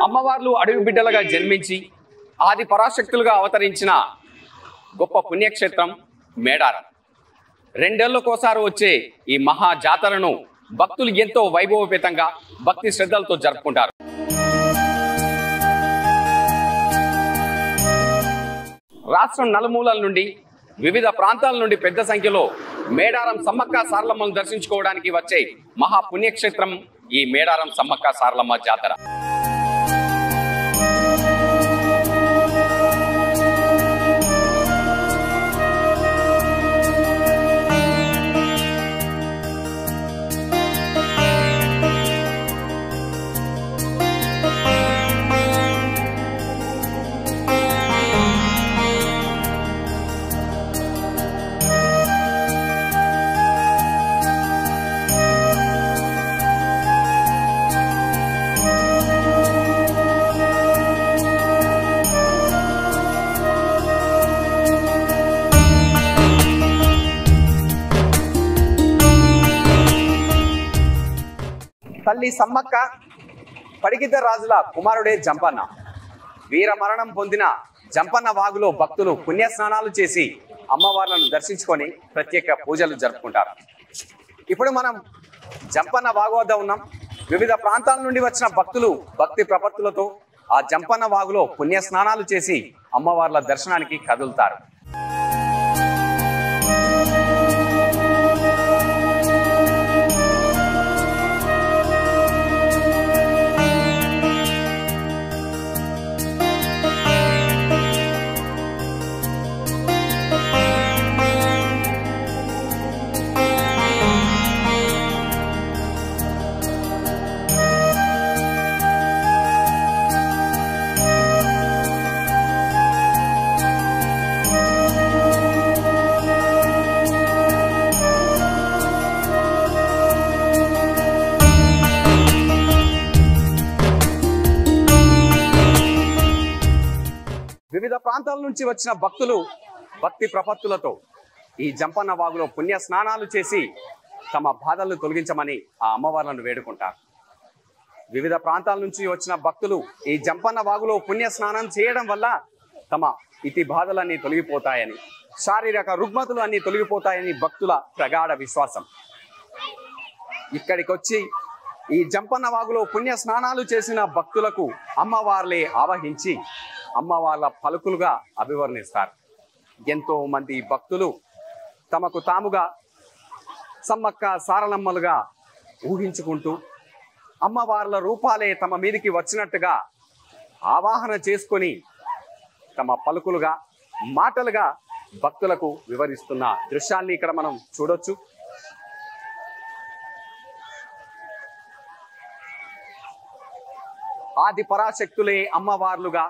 అమ్మవార్లు అడవి బిడ్డలుగా జన్మించి ఆది పరాశక్తులుగా అవతరించిన గొప్ప పుణ్యక్షేత్రం మేడారం. రెండేళ్లకోసారి వచ్చే ఈ మహా జాతరను భక్తులు ఎంతో వైభవపేతంగా భక్తి శ్రద్ధలతో జరుపుకుంటారు. రాష్ట్రం నలుమూలల నుండి వివిధ ప్రాంతాల నుండి పెద్ద సంఖ్యలో మేడారం సమ్మక్క సారలమ్మను దర్శించుకోవడానికి వచ్చే మహా పుణ్యక్షేత్రం ఈ మేడారం సమ్మక్క సారలమ్మ జాతర. తల్లి సమ్మక్క పడిగిద్ద రాజుల కుమారుడే జంపన్న. వీర మరణం పొందిన జంపన్న వాగులో భక్తులు పుణ్యస్నానాలు చేసి అమ్మవార్లను దర్శించుకొని ప్రత్యేక పూజలు జరుపుకుంటారు. ఇప్పుడు మనం జంపన్న వాగు వద్ద ఉన్నాం. వివిధ ప్రాంతాల నుండి వచ్చిన భక్తులు భక్తి ప్రపత్తులతో ఆ జంపన్న వాగులో పుణ్యస్నానాలు చేసి అమ్మవార్ల దర్శనానికి కదులుతారు. వివిధ ప్రాంతాల నుంచి వచ్చిన భక్తులు భక్తి ప్రపత్తులతో ఈ జంపన్న వాగులో పుణ్య స్నానాలు చేసి తమ బాధలను తొలగించమని ఆ అమ్మవార్లను వేడుకుంటారు. వివిధ ప్రాంతాల నుంచి వచ్చిన భక్తులు ఈ జంపన్న వాగులో పుణ్య స్నానం చేయడం వల్ల తమ ఇతి బాధలన్నీ తొలగిపోతాయని, శారీరక రుగ్మతులు అన్ని తొలగిపోతాయని భక్తుల ప్రగాఢ విశ్వాసం. ఇక్కడికి వచ్చి ఈ జంపన్న వాగులో పుణ్య స్నానాలు చేసిన భక్తులకు అమ్మవార్లే ఆవహించి అమ్మవార్ల పలుకులుగా అభివర్ణిస్తారు. ఎంతో మంది భక్తులు తమకు తాముగా సమ్మక్క సారలమ్మలుగా ఊహించుకుంటూ అమ్మవార్ల రూపాలే తమ మీదికి వచ్చినట్టుగా ఆవాహన చేసుకొని తమ పలుకులుగా మాటలుగా భక్తులకు వివరిస్తున్న దృశ్యాన్ని ఇక్కడ మనం చూడొచ్చు. ఆది పరాశక్తులే అమ్మవార్లుగా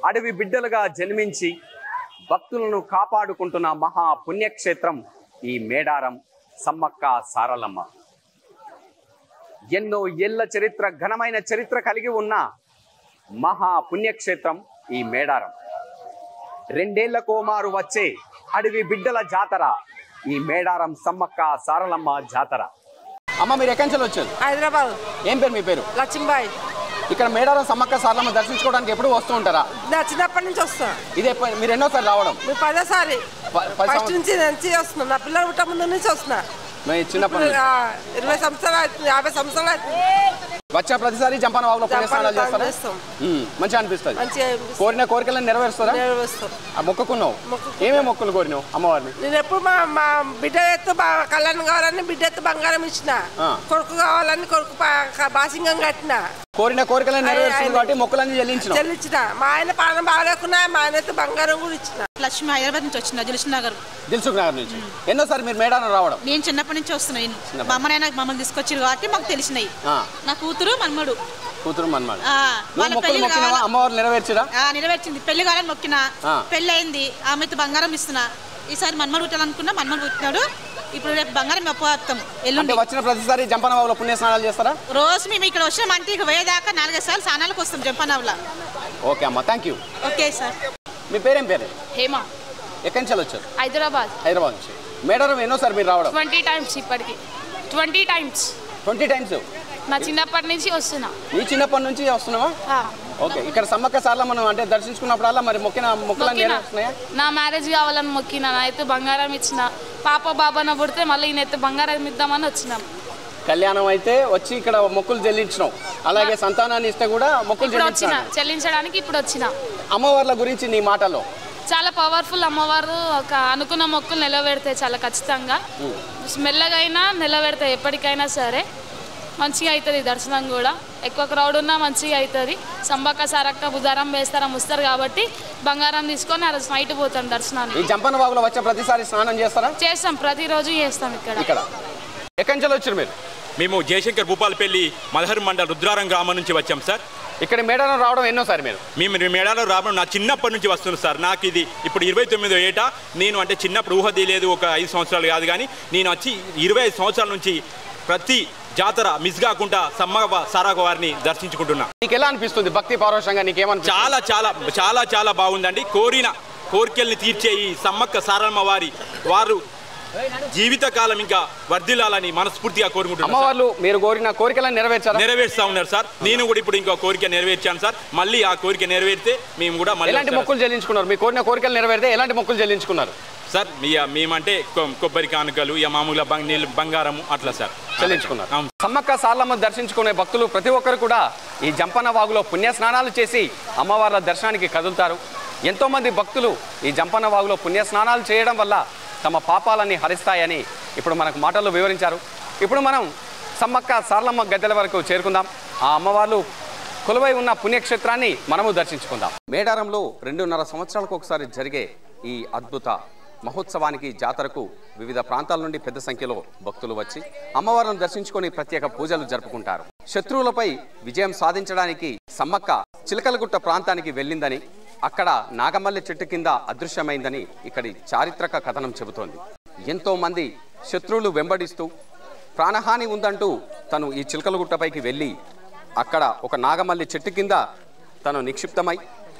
అడవి బిడ్డలుగా జన్మించి భక్తులను కాపాడుకుంటున్న మహా పుణ్యక్షేత్రం ఈ మేడారం సమ్మక్క సారలమ్మ. ఎన్నో ఏళ్ల చరిత్ర, ఘనమైన చరిత్ర కలిగి ఉన్న మహా పుణ్యక్షేత్రం ఈ మేడారం. రెండేళ్లకో మారు వచ్చే అడవి బిడ్డల జాతర ఈ మేడారం సమ్మక్క సారలమ్మ జాతర. అమ్మ, మీరు ఎక్కడి నుంచి వచ్చారు? హైదరాబాద్. ఏం పేరు మీ పేరు? లక్ష్మీబాయి. ఇక్కడ మేడారం సమ్మక్క సారలమ్మ దర్శించుకోవడానికి ఎప్పుడు వస్తూ ఉంటారా? చిన్నప్పటి నుంచి వస్తా. ఇదే మీరు ఎన్నోసారి రావడం? పదోసారి. ఫస్ట్ నుంచి వస్తున్నా. నా పిల్లలు పుట్ట ముందు నుంచి వస్తున్నా. చిన్నప్పటి 20 సంవత్సరాలు 50 సంవత్సరాలు వచ్చా ప్రతిసారి జంపన్న వాగులో పుణ్యస్నానాలు చేస్తాం. మంచిగా అనిపిస్తుంది. కోరిన కోరికలను నెరవేరుస్తారా? మొక్కుకున్నావు? ఏమేమి మొక్కులు కోరినావు అమ్మవారిని? నేను ఎప్పుడు మా బిడ్డ ఎత్తు కళ్యాణం కావాలని బిడ్డ ఎత్తు బంగారం ఇచ్చిన, కొడుకు కావాలని కొడుకు బాసింగం కట్టిన. కోరిన కోరికలను నెరవేరుస్తుంది కాబట్టి మొక్కులన్నీ చెల్లించిన. మా ఆయన పాలన బాగాలేకున్నా మా ఆయన ఎత్తు బంగారం కూడా ఇచ్చిన. లక్ష్మి హైదరాబాద్ నుంచి వచ్చిన, దిల్సుఖ్ నగర్ నుంచి. ఎన్నోసారి మీరు మేడారం రావడం? నేను చిన్నప్పటి నుంచి వస్తున్నాయి. మా అమ్మ నాయన మమ్మల్ని తీసుకొచ్చారు కాబట్టి మాకు తెలిసినాయి. నా కూతురు మన్మడు. అమ్మవారు నెరవేర్చింది. పెళ్లి కావాలని మొక్కినా, పెళ్లి అయింది. ఆమెతో బంగారం ఇస్తున్నా. ఈసారి మన్మడు పుట్టాలనుకున్నా, మన్మడు పుట్టినాడు. ఇప్పుడు రేపు బంగారం మెప్పుతాం. ఎల్లుండి వచ్చిన ప్రతిసారి జంపన్నవాగులో పుణ్య స్నానాలు చేస్తారా? రోజు మేము ఇక్కడ వచ్చినామంటే ఇక పోయేదాకా 4-5 సార్లు స్నానాలకు వస్తాం జంపన్నవాగులో. ఓకే అమ్మా, థ్యాంక్ యూ. Okay sir. మీ పేరేం పేరు? హేమ. ఎక్కడి నుంచి వచ్చారు? హైదరాబాద్. హైదరాబాద్ నుంచి. మేడారం ఎన్నోసారి మీరు రావడం? 20 టైమ్స్. ఇప్పటికి 20 టైమ్స్. 20 టైమ్స్. నా చిన్నప్పటి నుంచి వస్తున్నా. నీ చిన్నప్పటి నుంచి వస్తున్నావా? ఓకే, ఇక్కడ సమ్మక్క సారలమ్మను అంటే దర్శించుకున్నప్పుడల్లా మరి మొక్కలు నెరవేరుతున్నాయా? నా మ్యారేజ్ కావాలని మొక్కిన, నా ఎత్తు బంగారం ఇచ్చిన, పాప బాబాన పుడితే మళ్ళీ ఈయన ఎత్తు బంగారం ఇద్దామని వచ్చినాం. కళ్యాణం అయితే వచ్చి ఇక్కడ మొక్కులు చెల్లించినాం, అలాగే సంతానాన్ని ఇస్తే కూడా మొక్కులు చెల్లించడానికి ఇప్పుడు వచ్చిన. అమ్మవార్ల గురించి నీ మాటలో చాలా పవర్ఫుల్ అమ్మవారు. ఒక అనుకున్న మొక్కులు నిలబెడితే చాలా ఖచ్చితంగా, మెల్లగా అయినా నిలబెడితే ఎప్పటికైనా సరే మంచిగా అవుతుంది. దర్శనం కూడా ఎక్కువ క్రౌడ్ ఉన్నా మంచిగా అవుతుంది. సంబక్క సారక్క బుధారం వేస్తారం వస్తారు కాబట్టి బంగారం తీసుకొని ఆ రోజు నైట్ పోతాం దర్శనానికి. ఈ జంపన్న వాగులో వచ్చే ప్రతిసారి స్నానం చేస్తారా? చేస్తాం, ప్రతిరోజు చేస్తాం. ఇక్కడ ఎక్కడి నుంచి వచ్చారు మీరు? మేము జయశంకర్ భూపాలపల్లి మదహర్ మండల్ రుద్రారం గ్రామం నుంచి వచ్చాం సార్. ఇక్కడ మేడారం రావడం ఎన్నోసారి మీరు? మేము మేడారం రావడం నా చిన్నప్పటి నుంచి వస్తున్నాను సార్. నాకు ఇది ఇప్పుడు 29వ ఏట. నేను అంటే చిన్నప్పుడు ఊహ తెలియదు, ఒక 5 సంవత్సరాలు కాదు, కానీ నేను వచ్చి 25 సంవత్సరాల నుంచి ప్రతి జాతర మిస్ కాకుండా సమ్మక్క సారక్క వారిని దర్శించుకుంటున్నా. నీకు ఎలా అనిపిస్తుంది భక్తి పారవశంగా? నీకేమని? చాలా చాలా చాలా చాలా బాగుందండి. కోరికల్ని తీర్చే ఈ సమ్మక్క సారమ్మ వారు జీవితకాలం ఇంకా వర్ధిల్లాలని మనస్ఫూర్తిగా కోరుకుంటున్నాను. అమ్మవార్లు మీరు కోరిన కోరికలను నెరవేరుస్తా ఉన్నారు సార్. నేను కూడా ఇప్పుడు ఇంకో కోరిక నెరవేర్చాను సార్. మళ్ళీ ఆ కోరిక నెరవేరితే మేము కూడా మళ్ళీ ఎలాంటి మొక్కులు చెల్లించుకున్నారు? మీ కోరిన కోరికలు నెరవేరితే ఎలాంటి మొక్కులు చెల్లించుకున్నారు సార్? మేమంటే కొబ్బరి కానుకలు, ఇక మామూలుగా బంగారము అట్లా సార్ చెల్లించుకున్నారు. సమ్మక్క సారలమ్మ దర్శించుకునే భక్తులు ప్రతి ఒక్కరు కూడా ఈ జంపన్న వాగులో పుణ్య స్నానాలు చేసి అమ్మవార్ల దర్శనానికి కదులుతారు. ఎంతోమంది భక్తులు ఈ జంపన్న వాగులో పుణ్య స్నానాలు చేయడం వల్ల తమ పాపాలన్నీ హరిస్తాయని ఇప్పుడు మనకు మాటల్లో వివరించారు. ఇప్పుడు మనం సమ్మక్క సారలమ్మ గద్దెల వరకు చేరుకుందాం. ఆ అమ్మవార్లు కొలువై ఉన్న పుణ్యక్షేత్రాన్ని మనము దర్శించుకుందాం. మేడారంలో 2.5 సంవత్సరాలకు ఒకసారి జరిగే ఈ అద్భుత మహోత్సవానికి, జాతరకు వివిధ ప్రాంతాల నుండి పెద్ద సంఖ్యలో భక్తులు వచ్చి అమ్మవారిని దర్శించుకొని ప్రత్యేక పూజలు జరుపుకుంటారు. శత్రువులపై విజయం సాధించడానికి సమ్మక్క చిలకలగుట్ట ప్రాంతానికి వెళ్ళిందని, అక్కడ నాగమల్లి చెట్టు కింద అదృశ్యమైందని ఇక్కడి చారిత్రక కథనం చెబుతోంది. ఎంతో మంది శత్రువులు వెంబడిస్తూ ప్రాణహాని ఉందంటూ తను ఈ చిలకలగుట్టపైకి వెళ్ళి అక్కడ ఒక నాగమల్లి చెట్టు కింద తను నిక్షిప్తమై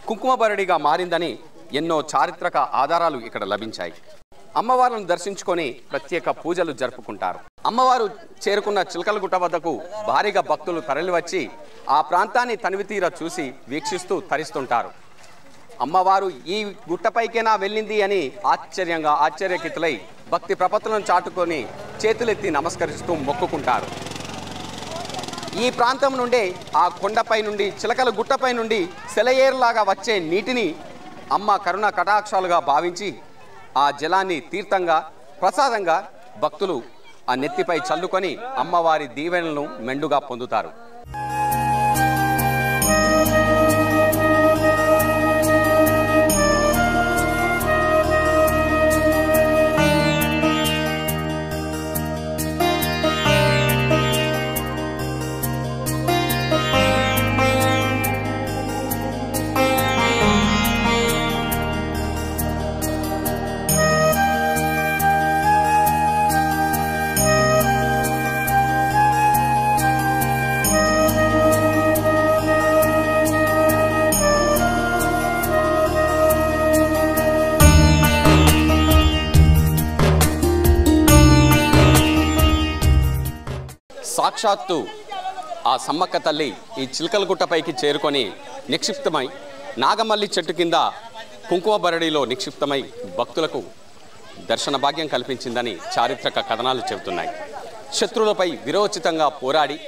కుంకుమబరడిగా మారిందని ఎన్నో చారిత్రక ఆధారాలు ఇక్కడ లభించాయి. అమ్మవారిని దర్శించుకొని ప్రత్యేక పూజలు జరుపుకుంటారు. అమ్మవారు చేరుకున్న చిలకలగుట్ట వద్దకు భారీగా భక్తులు తరలివచ్చి ఆ ప్రాంతాన్ని తనివితీర చూసి వీక్షిస్తూ తరిస్తుంటారు. అమ్మవారు ఈ గుట్టపైకైనా వెళ్ళింది అని ఆశ్చర్యకితులై భక్తి ప్రపత్తులను చాటుకొని చేతులెత్తి నమస్కరిస్తూ మొక్కుకుంటారు. ఈ ప్రాంతం నుండే ఆ కొండపై నుండి చిలకల గుట్టపై నుండి సెలయేరులాగా వచ్చే నీటిని అమ్మ కరుణ కటాక్షాలుగా భావించి ఆ జలాన్ని తీర్థంగా ప్రసాదంగా భక్తులు ఆ నెత్తిపై చల్లుకొని అమ్మవారి దీవెనలను మెండుగా పొందుతారు. సాక్షాత్తు ఆ సమ్మక్క తల్లి ఈ చిలకలగుట్టపైకి చేరుకొని నిక్షిప్తమై నాగమల్లి చెట్టు కింద కుంకుమ బరడిలో నిక్షిప్తమై భక్తులకు దర్శన భాగ్యం కల్పించిందని చారిత్రక కథనాలు చెబుతున్నాయి. శత్రువులపై విరోచితంగా పోరాడి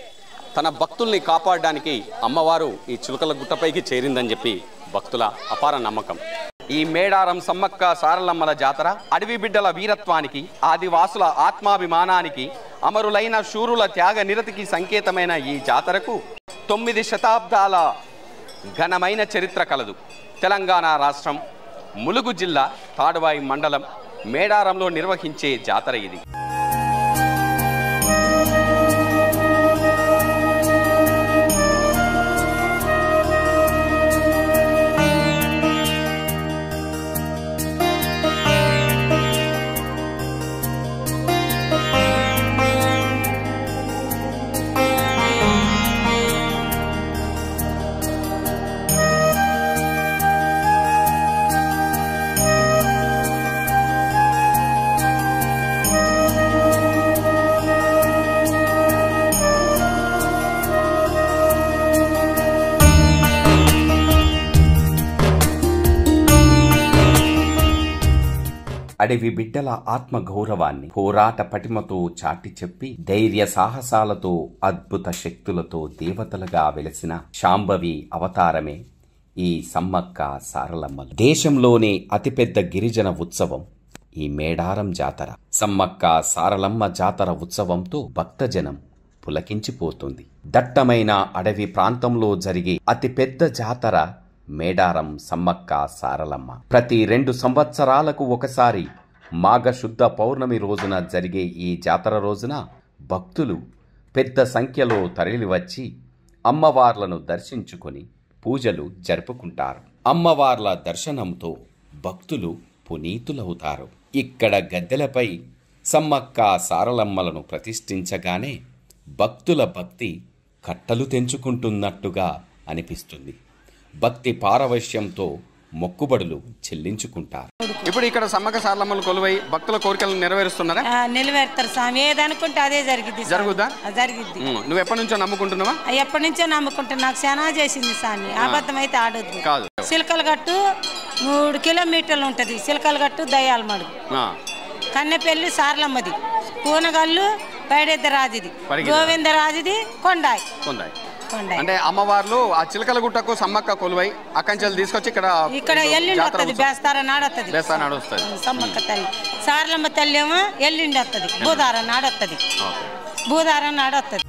తన భక్తుల్ని కాపాడడానికి అమ్మవారు ఈ చిలకలగుట్టపైకి చేరిందని చెప్పి భక్తుల అపార నమ్మకం. ఈ మేడారం సమ్మక్క సారలమ్మల జాతర అడవి బిడ్డల వీరత్వానికి, ఆదివాసుల ఆత్మాభిమానానికి, అమరులైన శూరుల త్యాగ నిరతికి సంకేతమైన ఈ జాతరకు 9 శతాబ్దాల ఘనమైన చరిత్ర కలదు. తెలంగాణ రాష్ట్రం ములుగు జిల్లా తాడువాయి మండలం మేడారంలో నిర్వహించే జాతర ఇది. అడవి బిడ్డల ఆత్మగౌరవాన్ని పోరాట పటిమతో చాటి చెప్పి ధైర్య సాహసాలతో అద్భుత శక్తులతో దేవతలుగా వెలసిన శాంభవి అవతారమే ఈ సమ్మక్క సారలమ్మలు. దేశంలోనే అతిపెద్ద గిరిజన ఉత్సవం ఈ మేడారం జాతర. సమ్మక్క సారలమ్మ జాతర ఉత్సవంతో భక్తజనం పులకించిపోతుంది. దట్టమైన అడవి ప్రాంతంలో జరిగే అతిపెద్ద జాతర మేడారం సమ్మక్క సారలమ్మ. ప్రతి 2 సంవత్సరాలకు ఒకసారి మాఘశుద్ధ పౌర్ణమి రోజున జరిగే ఈ జాతర రోజున భక్తులు పెద్ద సంఖ్యలో తరలివచ్చి అమ్మవార్లను దర్శించుకొని పూజలు జరుపుకుంటారు. అమ్మవార్ల దర్శనంతో భక్తులు పునీతులవుతారు. ఇక్కడ గద్దెలపై సమ్మక్క సారలమ్మలను ప్రతిష్ఠించగానే భక్తుల భక్తి కట్టలు తెంచుకుంటున్నట్టుగా అనిపిస్తుంది. భక్తి పారవశ్యంతో మొక్కుబడులు చెల్లించుకుంటారు. ఇప్పుడు ఇక్కడ సమ్మక్క సారలమ్మలు కొలువై భక్తుల కోరికలను నెరవేరుస్తున్నారా? నెరవేరుతారు స్వామి. ఏదనుకుంటే అదే జరిగింది. జరుగుద్దా? జరిగింది. నువ్వు ఎప్పటి నుంచో నమ్ముకుంటున్నావా? ఎప్పటి నుంచో నమ్ముకుంటున్నా. నాకు చాలా చేసింది స్వామి. అబద్ధం అయితే ఆడొద్దు. కాదు. సిలకల గట్టు 3 కిలోమీటర్లు ఉంటది. సిలకల గట్టు దయాలమడుగు, కన్నెపల్లి సారలమ్మది, పూనగల్లు పైడెద్దరాజుది, గోవిందరాజుది, కొండాయి. అంటే అమ్మవార్లు ఆ చిలకల గుట్టకు సమ్మక్క కొలువై అక్కంచెలు తీసుకొచ్చి ఇక్కడ ఎల్లుండి వస్తుంది. బేస్తార నాడొస్తుంది. సమ్మక్క తల్లి సారలమ్మ తల్లి ఏమో ఎల్లుండి వస్తుంది. బుధారం నాడొస్తుంది. బుధారం నాడొస్తుంది.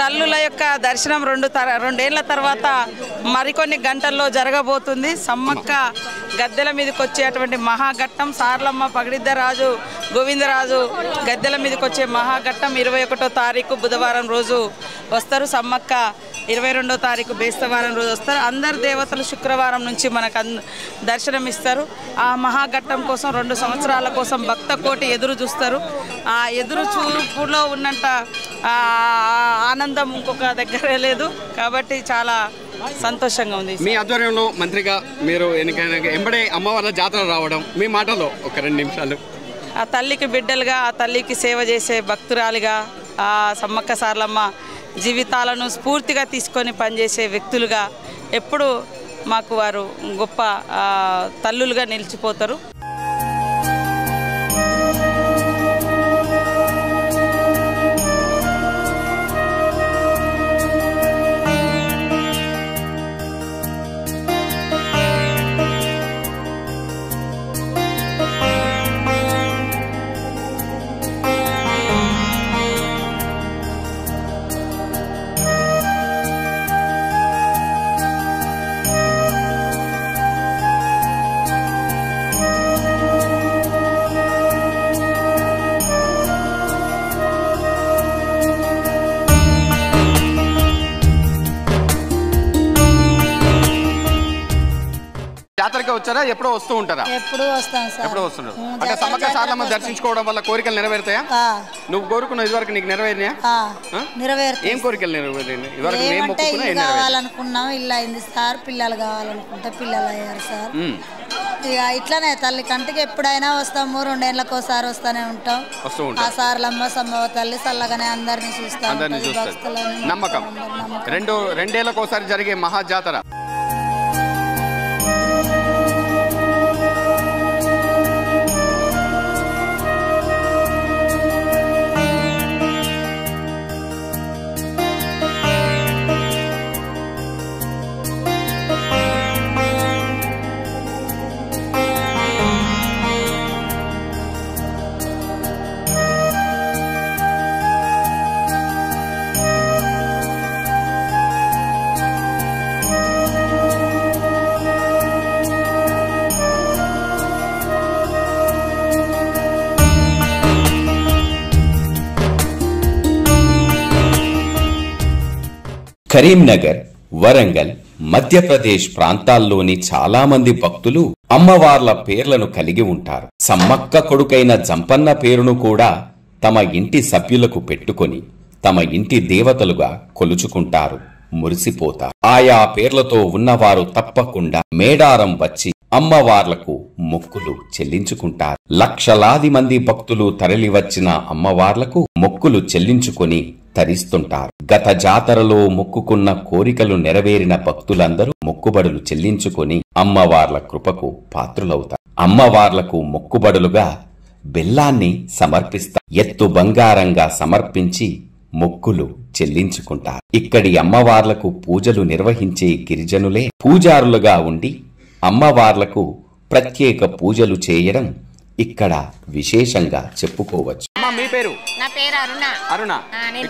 తల్లుల యొక్క దర్శనం 2 ఏళ్ల తర్వాత మరికొన్ని గంటల్లో జరగబోతుంది. సమ్మక్క గద్దెల మీదకి వచ్చేటువంటి మహాఘట్టం సారలమ్మ పగిడిద్దరాజు గోవిందరాజు గద్దెల మీదకి వచ్చే మహాఘట్టం 21వ తారీఖు బుధవారం రోజు వస్తారు. సమ్మక్క 22వ తారీఖు బేస్తవారం రోజు వస్తారు. అందరు దేవతలు శుక్రవారం నుంచి మనకు దర్శనం ఇస్తారు. ఆ మహాఘట్టం కోసం 2 సంవత్సరాల కోసం భక్త కోటి ఎదురు చూస్తారు. ఆ ఎదురు చూపులో ఉన్నంత ఆనందం ఇంకొక దగ్గర లేదు. కాబట్టి చాలా సంతోషంగా ఉంది. మీ ఆధ్వర్యంలో మంత్రిగా మీరు ఎంబడే అమ్మవార్ల జాతర రావడం, మీ మాటలో ఒక 2 నిమిషాలు. ఆ తల్లికి బిడ్డలుగా, ఆ తల్లికి సేవ చేసే భక్తురాలిగా, ఆ సమ్మక్క సారలమ్మ జీవితాలను స్ఫూర్తిగా తీసుకొని పనిచేసే వ్యక్తులుగా ఎప్పుడు మాకు వారు గొప్ప తల్లులుగా నిలిచిపోతారు. జాతరకి వచ్చారా? ఎప్పుడో వస్తూ ఉంటారా? ఎప్పుడు వస్తాం సార్. ఎప్పుడు వస్తున్నారు? అంటే సమ్మక్క సారలమ్మ దర్శించుకోవడం వల్ల కోరికలు నెరవేరుతాయా? నువ్వు కోరుకున్న ఇదివరకు నీకు నెరవేరినాయా? నెరవేరుతాయి. ఏం కోరికలు నెరవేరినాయి? కావాలనుకున్నాం ఇల్లు అయింది సార్. పిల్లలు కావాలనుకుంటే పిల్లలు అయ్యారు సార్. ఇక ఇట్లానే తల్లి కంటికి ఎప్పుడైనా వస్తాము. 2 ఏళ్ళకి ఒకసారి వస్తూనే ఉంటాం. ఆ సారలమ్మ సమ్మవ తల్లి చల్లగానే అందరినీ చూస్తాం. నమ్మకం. 2 ఏళ్ళకి ఒకసారి జరిగే మహా జాతర. కరీంనగర్, వరంగల్, మధ్యప్రదేశ్ ప్రాంతాల్లోని చాలా మంది భక్తులు అమ్మవార్ల పేర్లను కలిగి ఉంటారు. సమ్మక్క కొడుకైన జంపన్న పేరును కూడా తమ ఇంటి సభ్యులకు పెట్టుకొని తమ ఇంటి దేవతలుగా కొలుచుకుంటారు, మురిసిపోతారు. ఆయా పేర్లతో ఉన్నవారు తప్పకుండా మేడారం వచ్చి అమ్మవార్లకు మొక్కులు చెల్లించుకుంటారు. లక్షలాది మంది భక్తులు తరలివచ్చిన అమ్మవార్లకు మొక్కులు చెల్లించుకొని తరిస్తుంటారు. గత జాతరలో మొక్కుకున్న కోరికలు నెరవేరిన భక్తులందరూ మొక్కుబడులు చెల్లించుకొని అమ్మవార్ల కృపకు పాత్రులవుతారు. అమ్మవార్లకు మొక్కుబడులుగా బెల్లాన్ని సమర్పిస్తారు. ఎత్తు బంగారంగా సమర్పించి మొక్కులు చెల్లించుకుంటారు. ఇక్కడి అమ్మవార్లకు పూజలు నిర్వహించే గిరిజనులే పూజారులుగా ఉండి అమ్మవార్లకు ప్రత్యేక పూజలు చేయడం ఇక్కడ విశేషంగా చెప్పుకోవచ్చు. మీ పేరు? నా పేరు అరుణ. అరుణ, నేను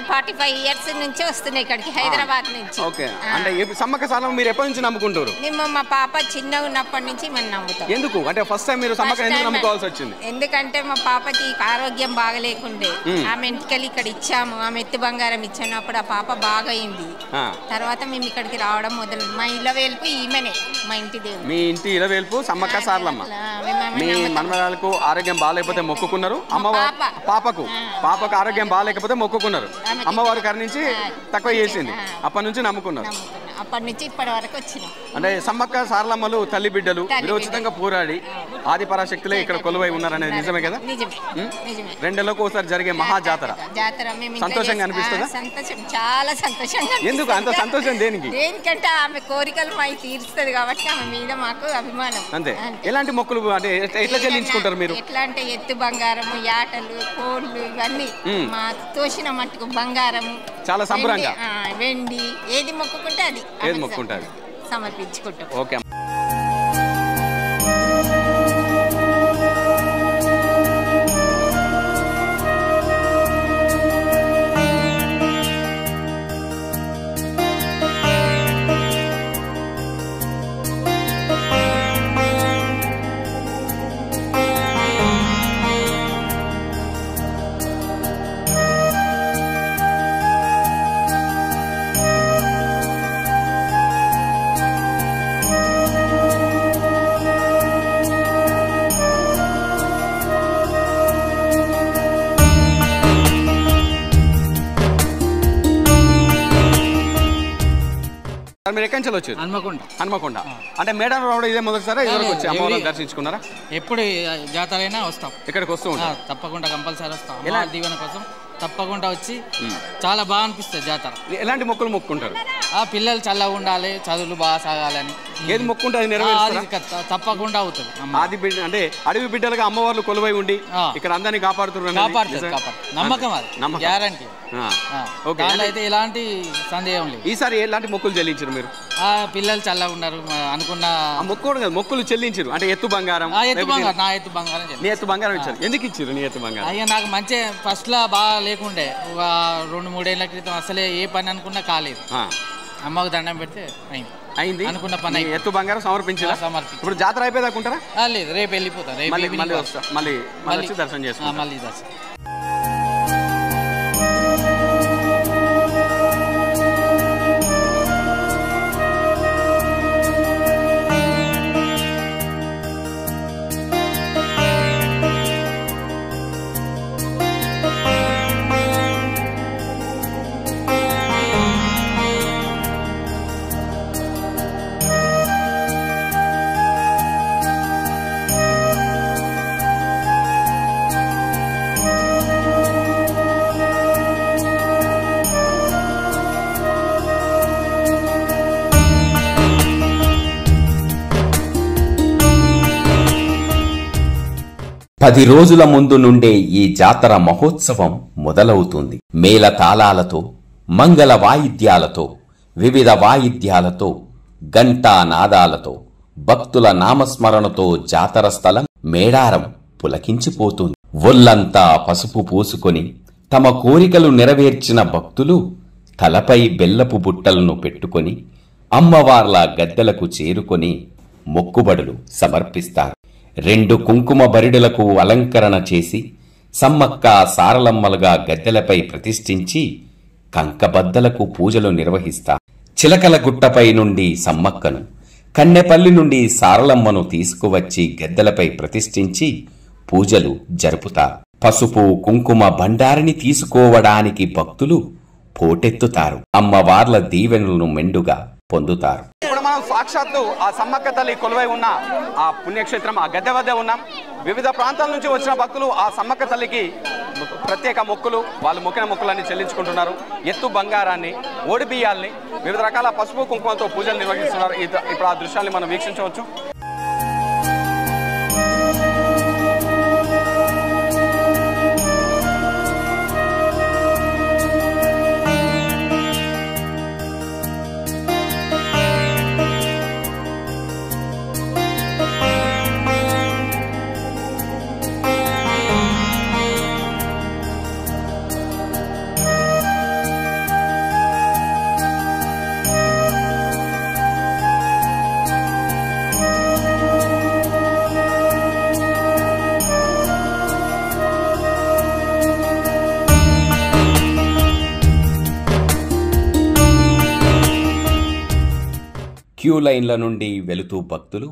45 ఇయర్స్ నుంచి వస్తున్నా ఇక్కడికి, హైదరాబాద్ నుంచి. ఓకే. అంటే సమ్మక్క సారలమ్మ మీరు ఎప్పటి నుంచి నమ్ముకుంటారు? మేము మా పాప చిన్నగా ఉన్నప్పటి నుంచి మేము నమ్ముతాం. ఎందుకు అంటే ఫస్ట్ టైం మీరు సమ్మక్క ఎందుకు నమ్ముకోవాల్సి వచ్చింది? ఎందుకంటే మా పాపకి ఆరోగ్యం బాగలేకుండే, ఆమె ఇంటికెళ్ళి ఇక్కడ ఇచ్చాము, ఆమె ఎత్తు బంగారం ఇచ్చాను. అప్పుడు ఆ పాప బాగా అయింది. తర్వాత మేము ఇక్కడికి రావడం మొదలు. మా ఇళ్ళ వేలుపు ఈమెనే, మా ఇంటి దేవుడు. మీ ఇంటి ఇలవేల్పు సమ్మక్క సారలమ్మ. మీ మనమరాలకు ఆరోగ్యం బాగాలేకపోతే మొక్కుకున్నారు, అమ్మవారు పాపకు ఆరోగ్యం బాగాలేకపోతే మొక్కుకున్నారు, అమ్మవారు కరుణించి తక్కువ చేసింది, అప్పటి నుంచి నమ్ముకున్నారు. అప్పటి నుంచి ఇప్పటి వరకు వచ్చినాం. అంటే సమ్మక్క సారలమ్మలు తల్లి బిడ్డలు విరోచితంగా పోరాడి ఆది పరాశక్తులే ఇక్కడ కొలువై ఉన్నారనేది నిజమే కదా? రెండేళ్లకు ఒకసారి జరిగే మహా జాతర. సంతోషంగా అనిపిస్తుందా? సంతోషం, చాలా సంతోషంగా. ఎందుకు అంత సంతోషం? దేనికి? దేనికంటే ఆమె కోరికలు మాకు తీరుస్తుంది కాబట్టి ఆమె మీద మాకు అభిమానం. అంతే. ఎలాంటి మొక్కులు అంటే ఎట్లా చెల్లించుకుంటారు మీరు? ఎట్లా అంటే ఎత్తు బంగారము, యాటలు, కోళ్ళు, ఇవన్నీ మా తోసిన మట్టుకు బంగారము, చాలా సంబరంగా వెండి, ఏది మొక్కుకుంటే అది సమర్పించుకుంటాం. ఓకే. మీరు ఎక్కడి నుంచి వచ్చారు? హన్మకొండ. అంటే మేడారం రావడం ఇదే మొదటిసారి ఇదివరకు వచ్చి అమ్మవారిని దర్శించుకున్నారా? ఎప్పుడు జాతర అయినా వస్తాం, ఇక్కడికి వస్తూ ఉంటాం. తప్పకుండా కంపల్సరీ వస్తాం. అమ్మవారి దీవెన కోసం తప్పకుండా వచ్చి చాలా బాగా అనిపిస్తుంది జాతర. ఎలాంటి మొక్కులు మొక్కుంటారు? పిల్లలు చల్లగా ఉండాలి, చదువులు బాగా సాగాలని. ఏది మొక్కుంటే అది నెరవేరుస్తారా? తప్పకుండా అవుతుంది. ఆది బిడ్డ అంటే అడవి బిడ్డలుగా అమ్మవార్లు కొలువై ఉండి ఇక్కడ అందరినీ కాపాడుతున్నారు. నమ్మకం, అది గ్యారంటీ. అయితే ఎలాంటి సందేహం లేదు. ఈసారి ఎలాంటి మొక్కులు చెల్లించారు మీరు? పిల్లలు చల్లగా ఉన్నారు అనుకున్న మొక్కుడు కదా, మొక్కులు చెల్లించారు. అంటే ఎత్తు బంగారం, నా ఎత్తు బంగారం. నీ ఎత్తు బంగారం ఇచ్చారు. ఎందుకు ఇచ్చారు నీ ఎత్తు బంగారం? అయ్యా నాకు మంచి ఫస్ట్ లా బాగా లేకుండే, ఒక 2-3 ఏళ్ల క్రితం అసలే ఏ పని అనుకున్నా కాలేదు. అమ్మకు దండం పెడితే అయింది అనుకున్న పని. ఎత్తు బంగారం సమర్పించారా? ఇప్పుడు జాతర అయిపోయేదాకుంటారా? లేదు, రేపు వెళ్ళిపోతాం. మళ్ళీ దర్శనం చేసుకుంటాం. మళ్ళీ దర్శనం. పది రోజుల ముందు నుండే ఈ జాతర మహోత్సవం మొదలవుతుంది. మేళ తాళాలతో, మంగళ వాయిద్యాలతో, వివిధ వాయిద్యాలతో, గంటా నాదాలతో, భక్తుల నామస్మరణతో జాతర స్థలం మేడారం పులకించిపోతుంది. ఒళ్లంతా పసుపు పూసుకొని తమ కోరికలు నెరవేర్చిన భక్తులు తలపై బెల్లపు బుట్టలను పెట్టుకొని అమ్మవార్ల గద్దెలకు చేరుకొని మొక్కుబడులు సమర్పిస్తారు. 2 కుంకుమ బరిడులకు అలంకరణ చేసి సమ్మక్క సారలమ్మలుగా గద్దెలపై ప్రతిష్ఠించి కంకబద్దలకు పూజలు నిర్వహిస్తారు. చిలకలగుట్టపై నుండి సమ్మక్కను, కన్నెపల్లి నుండి సారలమ్మను తీసుకువచ్చి గద్దెలపై ప్రతిష్ఠించి పూజలు జరుపుతారు. పసుపు కుంకుమ బండారిని తీసుకోవడానికి భక్తులు పోటెత్తుతారు. అమ్మవార్ల దీవెనలను మెండుగా పొందుతారు. ఇప్పుడు మనం సాక్షాత్తు ఆ సమ్మక్క తల్లి కొలువై ఉన్న ఆ పుణ్యక్షేత్రం ఆ గద్దె వద్ద ఉన్నాం. వివిధ ప్రాంతాల నుంచి వచ్చిన భక్తులు ఆ సమ్మక్క తల్లికి ప్రత్యేక మొక్కులు, వాళ్ళు మొక్కిన మొక్కులన్నీ చెల్లించుకుంటున్నారు. ఎత్తు బంగారాన్ని, ఓడి బియ్యాల్ని, వివిధ రకాల పసుపు కుంకుమతో పూజలు నిర్వహిస్తున్నారు. ఇప్పుడు ఆ దృశ్యాన్ని మనం వీక్షించవచ్చు. క్యూ లైన్ల నుండి వెళుతూ భక్తులు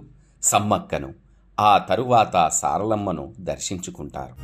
సమ్మక్కను, ఆ తరువాత సారలమ్మను దర్శించుకుంటారు.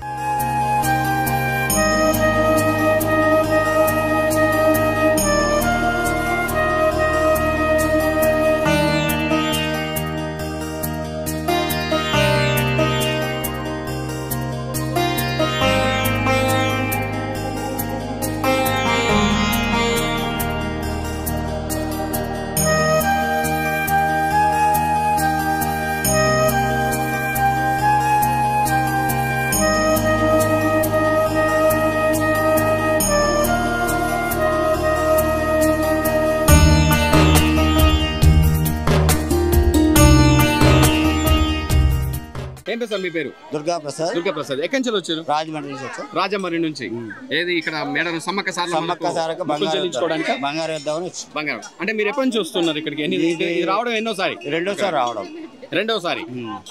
ఏం పేరు మీ పేరు? దుర్గాప్రసాద్. దుర్గాప్రసాద్. ఎక్కడి నుంచి వచ్చారు? రాజమండ్రి నుంచి వచ్చారు. రాజమండ్రి నుంచి. ఏది ఇక్కడ మేడం సమ్మక్క సారక్క బంగారు వేద్దామని వచ్చి. బంగారం అంటే మీరు ఎప్పటి నుంచి వస్తున్నారు ఇక్కడికి? ఇది రావడం ఎన్నోసారి? రెండోసారి రావడం. రెండోసారి.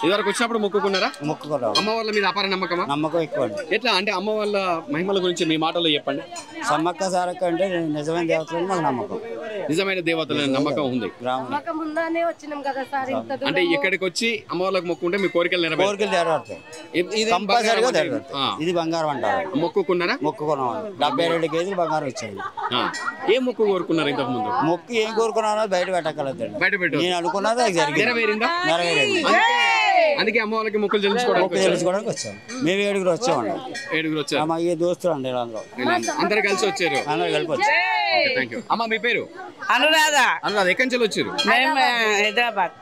ఇదివరకు వచ్చినప్పుడు మొక్కుకున్నారా? మొక్కుకున్నాం. అమ్మ వాళ్ళ మీద అపార నమ్మకమా? నమ్మకం ఎక్కువ. ఎట్లా అంటే అమ్మ వాళ్ళ మహిమల గురించి మీ మాటలో చెప్పండి. సమ్మక్క సారక్క అంటే నిజమైన దేవతలు మాకు నమ్మకం. నిజమైన దేవతల నమ్మకం ఉంది. అంటే ఇక్కడికి వచ్చి అమ్మ వాళ్ళకి మొక్కుంటే మీ కోరికలు నెరవేరుతాయి. ఇది బంగారం అంటారు. మొక్కుకున్నారా? మొక్కుకున్నాం. 72 కేజీలు బంగారం ఇచ్చాడు. ఏం మొక్కు కోరుకున్నారు ఇంతకు ముందు? మొక్కు ఏం కోరుకున్నా బయట పెట్టగలదు. బయట పెట్టు. నేను అనుకున్నది నెరవేరిందా? నెరవేరింది. అందుకే అమ్మ వాళ్ళకి మొక్కులు చెల్లించుకోవడానికి వచ్చాము. మేము 7 వచ్చామండి. 7 వచ్చారు. మా ఈ దోస్తులు అండి అందరు కలిసి వచ్చారు. అందరు కలిపి వచ్చారు. Thank you. అమ్మ మీ పేరు? అనురాధ. అనురాధ. ఎక్కడి నుంచి వచ్చారు? హైదరాబాద్.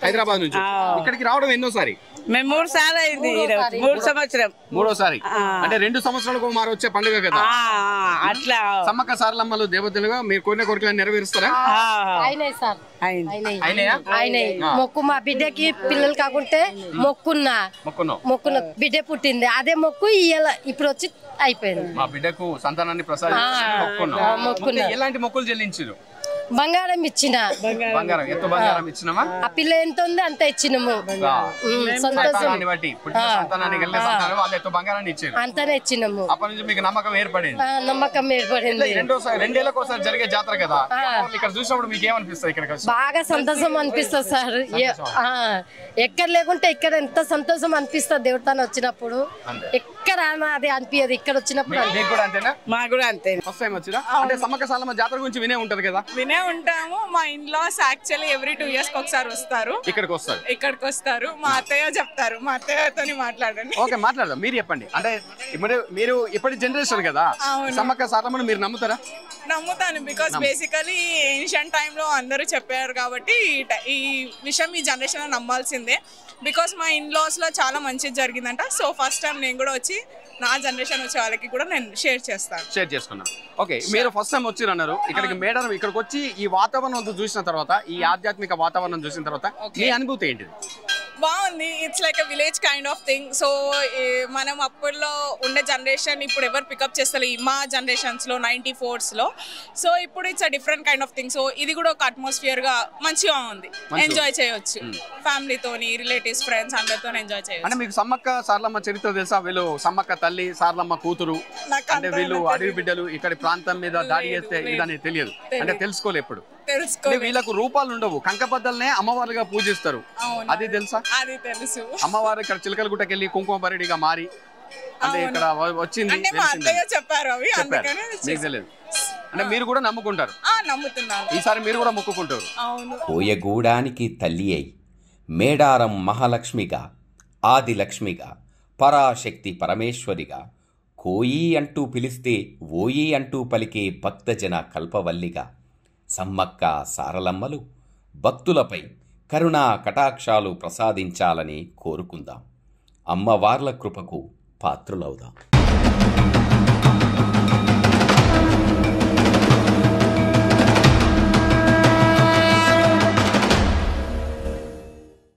హైదరాబాద్ నుంచి. ఇక్కడికి రావడం ఎన్నోసారి? మేము 3 సార్లు అయింది. 3 సంవత్సరం. మూడోసారి. అంటే 2 సంవత్సరాలకు మారు వచ్చే పండుగ కదా అట్లా. సమ్మక్క సారలమ్మలు దేవతలుగా మీరు కోరిన కోరికలను నెరవేరుస్తారా? మొక్కు మా బిడ్డకి పిల్లలు కాకుంటే మొక్కున్న బిడ్డ పుట్టింది. అదే మొక్కు ఇప్పుడు వచ్చి అయిపోయింది. మా బిడ్డకు సంతానాన్ని ప్రసాదించి ఎలాంటి మొక్కులు చెల్లించారు? బంగారం ఇచ్చిన. బంగారం. ఎత్తు బంగారం ఇచ్చినామా? ఆ పిల్ల ఎంత ఉంది అంత ఇచ్చినాము. సంతానాన్ని బట్టి సంతానాన్ని కలిగే సంతానం వాళ్ళు ఎత్తు బంగారాన్ని ఇచ్చారు. అంతనే ఇచ్చినాము. అప్పటి నుంచి మీకు నమ్మకం ఏర్పడింది. నమ్మకం ఏర్పడింది. రెండేళ్ళకోసారి జరిగే జాతర కదా, ఇక్కడ చూసినప్పుడు మీకు ఏమనిపిస్తుంది? ఇక్కడ బాగా సంతోషం అనిపిస్తుంది సార్. ఎక్కడ లేకుంటే ఇక్కడ ఎంత సంతోషం అనిపిస్తుంది దేవతాన్ని వచ్చినప్పుడు. ఎక్కడ అది అనిపించదు, ఇక్కడ వచ్చినప్పుడు. మాకు కూడా అంతే. ఫస్ట్ టైం వచ్చినా అంటే సమ్మక్క సారలమ్మ జాతర గురించి వినే ఉంటారు కదా? వినే ఉంటాము. మా ఇన్లాస్ యాక్చువల్లీ ఎవ్రీ 2 years ఒకసారి వస్తారు. ఇక్కడికి వస్తారు. మా అత్తయ్య చెప్తారు. మా అత్తయ్యతో మాట్లాడండి. ఓకే, మాట్లాడదాం. మీరు చెప్పండి. అంటే మీరు ఇప్పటి జనరేషన్ కదా, సమ్మక్క సారలమ్మను మీరు నమ్ముతారా? నమ్ముతాను. బికాస్ బేసికలీ ఏన్షియంట్ టైంలో అందరూ చెప్పారు కాబట్టి ఈ విషయం ఈ జనరేషన్ లో నమ్మాల్సిందే. బికాస్ మా ఇన్లాస్ లో చాలా మంచిది జరిగిందంట. సో ఫస్ట్ టైం నేను కూడా వచ్చి నా జనరేషన్ వచ్చే వాళ్ళకి కూడా నేను షేర్ చేసుకున్నాను. ఓకే, మీరు ఫస్ట్ టైం వచ్చి అన్నారు ఇక్కడికి. మేడం ఇక్కడికి వచ్చి ఈ వాతావరణం చూసిన తర్వాత, ఈ ఆధ్యాత్మిక వాతావరణం చూసిన తర్వాత మీ అనుభూతి ఏంటిది? బాగుంది. It's like a village kind of thing. So మనం అప్పట్లో ఉండే జనరేషన్ ఇప్పుడు ఎవరు పికప్ చేస్తారు మా జనరేషన్స్లో 94స్లో. సో ఇప్పుడు it's a different kind of thing. So ఇది కూడా ఒక అట్మాస్ఫియర్గా మంచిగా ఉంది, ఎంజాయ్ చేయొచ్చు ఫ్యామిలీతోని, రిలేటివ్స్, ఫ్రెండ్స్ అందరితో ఎంజాయ్ చేయొచ్చు. అంటే మీకు సమ్మక్క సారలమ్మ చరిత్ర తెలుసా? వీళ్ళు సమ్మక్క తల్లి, సారలమ్మ కూతురు, అంటే వీళ్ళు అడవి బిడ్డలు, ఇక్కడ ప్రాంతం మీద దాడి చేస్తే ఇదని తెలియదు, అంటే తెలుసుకోలే ఎప్పుడు. వీళ్ళకు రూపాలు ఉండవు, కంకబద్దలనే అమ్మవారుగా పూజిస్తారు, అది తెలుసా? అది తెలుసు. అమ్మవారు ఇక్కడ చిలకలగుట్టకి వెళ్ళి కుంకుమ బరిడిగా మారి అంటే ఇక్కడ వచ్చింది చెప్పారు, అవి మీకు తెలియదు. అంటే మీరు కూడా నమ్ముకుంటారు? నమ్ముతున్నారు. ఈసారి మీరు కూడా మొక్కుకుంటారు. కోయగూడానికి తల్లి అయి మేడారం మహాలక్ష్మిగా, ఆదిలక్ష్మిగా, పరాశక్తి పరమేశ్వరిగా, కోయి అంటూ పిలిస్తే ఓయి అంటూ పలికే భక్తజన కల్పవల్లిగా సమ్మక్క సారలమ్మలు భక్తులపై కరుణా కటాక్షాలు ప్రసాదించాలని కోరుకుందాం. అమ్మవార్ల కృపకు పాత్రులవుదాం.